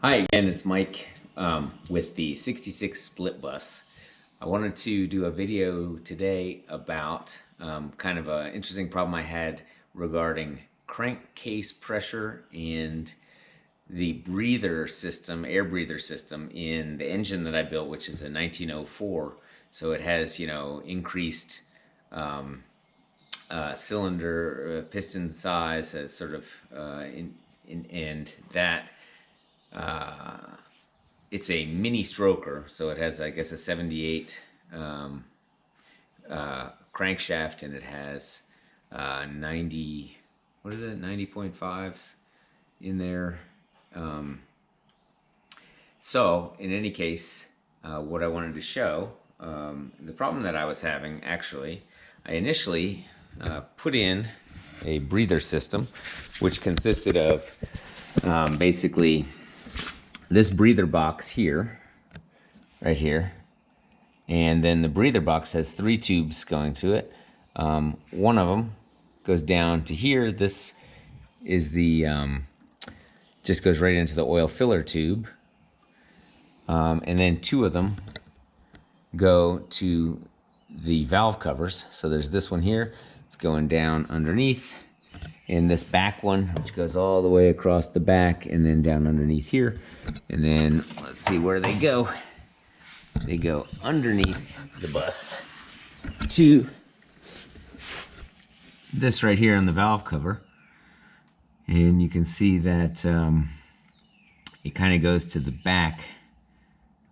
Hi again, it's Mike with the 66 split bus. I wanted to do a video today about kind of an interesting problem I had regarding crankcase pressure and the breather system, air breather system in the engine that I built, which is a 1904. So it has, increased cylinder piston size, sort of, and that it's a mini stroker, so it has, I guess, a 78 crankshaft, and it has 90, what is it, 90.5s in there. So in any case, what I wanted to show, the problem that I was having, actually, I initially put in a breather system, which consisted of basically this breather box here, right here, and then the breather box has 3 tubes going to it. One of them goes down to here. This is the just goes right into the oil filler tube, and then 2 of them go to the valve covers. So there's this one here, it's going down underneath, and this back one, which goes all the way across the back and then down underneath here. And then let's see where they go. They go underneath the bus to this right here on the valve cover. And you can see that it kind of goes to the back.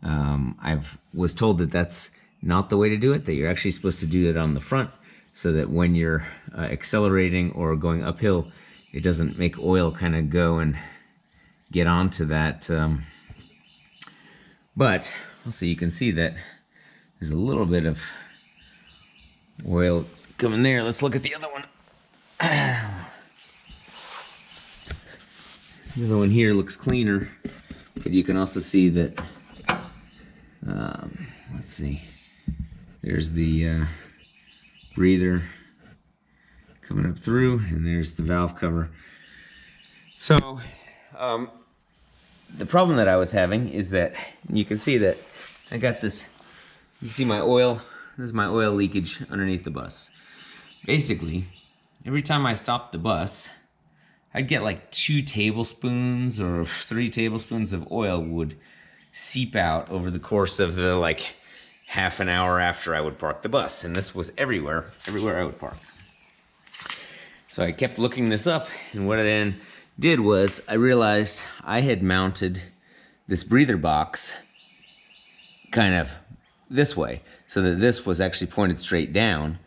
I was told that that's not the way to do it, that you're actually supposed to do it on the front, so that when you're accelerating or going uphill, it doesn't make oil kind of go and get onto that. But also you can see that there's a little bit of oil coming there. Let's look at the other one. The other one here looks cleaner, but you can also see that, let's see, there's the breather coming up through, and there's the valve cover. So the problem that I was having is that you can see that I got this, you see my oil, this is my oil leakage underneath the bus. Basically, every time I stopped the bus, I'd get like 2 tablespoons or 3 tablespoons of oil would seep out over the course of the like half an hour after I would park the bus. And this was everywhere I would park. So I kept looking this up, and what I then did was I realized I had mounted this breather box kind of this way, so that this was actually pointed straight down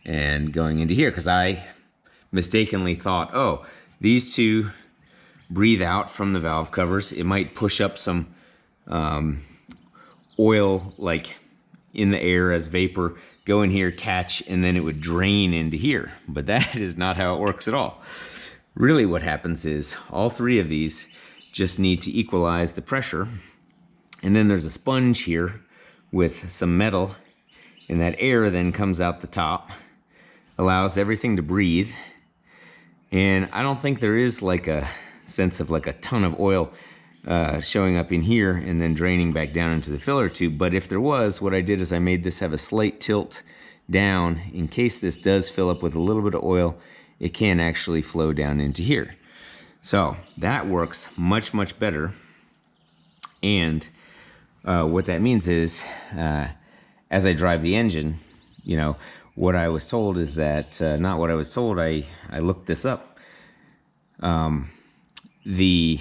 and going into here, because I mistakenly thought, oh, these 2 breathe out from the valve covers. It might push up some oil like in the air as vapor, go in here, catch, and then it would drain into here. But that is not how it works at all. Really what happens is all 3 of these just need to equalize the pressure. And then there's a sponge here with some metal, and that air then comes out the top, allows everything to breathe. And I don't think there is like a sense of like a ton of oil showing up in here and then draining back down into the filler tube. But if there was, what I did is I made this have a slight tilt down in case this does fill up with a little bit of oil. It can actually flow down into here. So that works much, much better. And what that means is, as I drive the engine, what I was told is that, not what I was told, I looked this up. The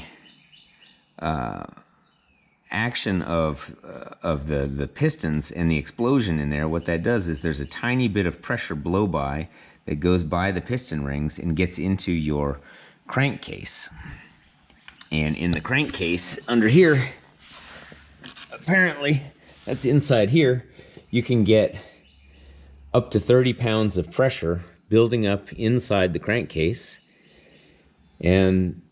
action of the pistons and the explosion in there, what that does is there's a tiny bit of pressure blow by that goes by the piston rings and gets into your crankcase. And in the crankcase under here, apparently that's inside here, you can get up to 30 pounds of pressure building up inside the crankcase, and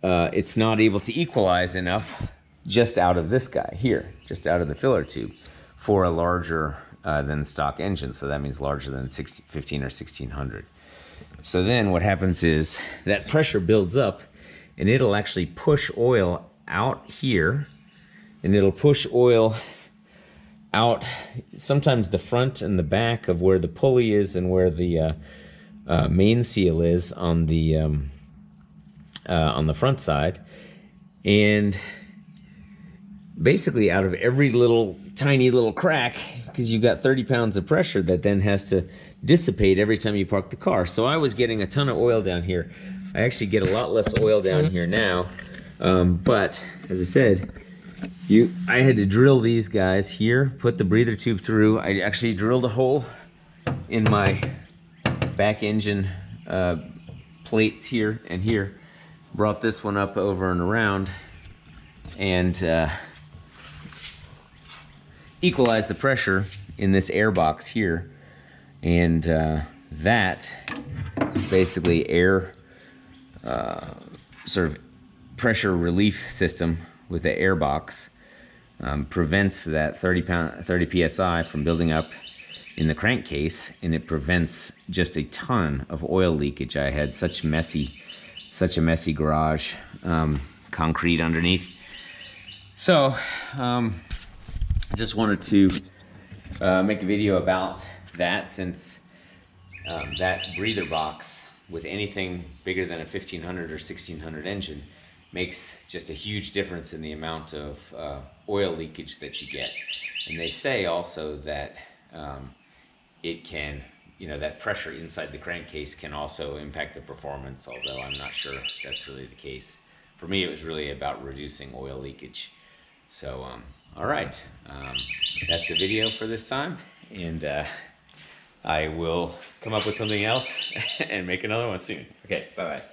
it's not able to equalize enough just out of this guy here, just out of the filler tube, for a larger than stock engine. So that means larger than 15 or 1600. So then what happens is that pressure builds up, and it'll actually push oil out here, and it'll push oil out, sometimes the front and the back of where the pulley is and where the main seal is on the front side. And basically out of every little tiny little crack, because you've got 30 pounds of pressure that then has to dissipate every time you park the car. So I was getting a ton of oil down here. I actually get a lot less oil down here now, but as I said, I had to drill these guys here, put the breather tube through. I actually drilled a hole in my back engine plates here and here, brought this one up over and around, and equalized the pressure in this air box here. And that basically air sort of pressure relief system with the air box prevents that 30 psi from building up in the crankcase, and it prevents just a ton of oil leakage. I had such a messy garage, concrete underneath. So I just wanted to make a video about that, since that breather box with anything bigger than a 1500 or 1600 engine makes just a huge difference in the amount of oil leakage that you get. And they say also that it can, that pressure inside the crankcase can also impact the performance, although I'm not sure that's really the case. For me, it was really about reducing oil leakage. So, all right, that's the video for this time, and I will come up with something else and make another one soon. Okay, bye-bye.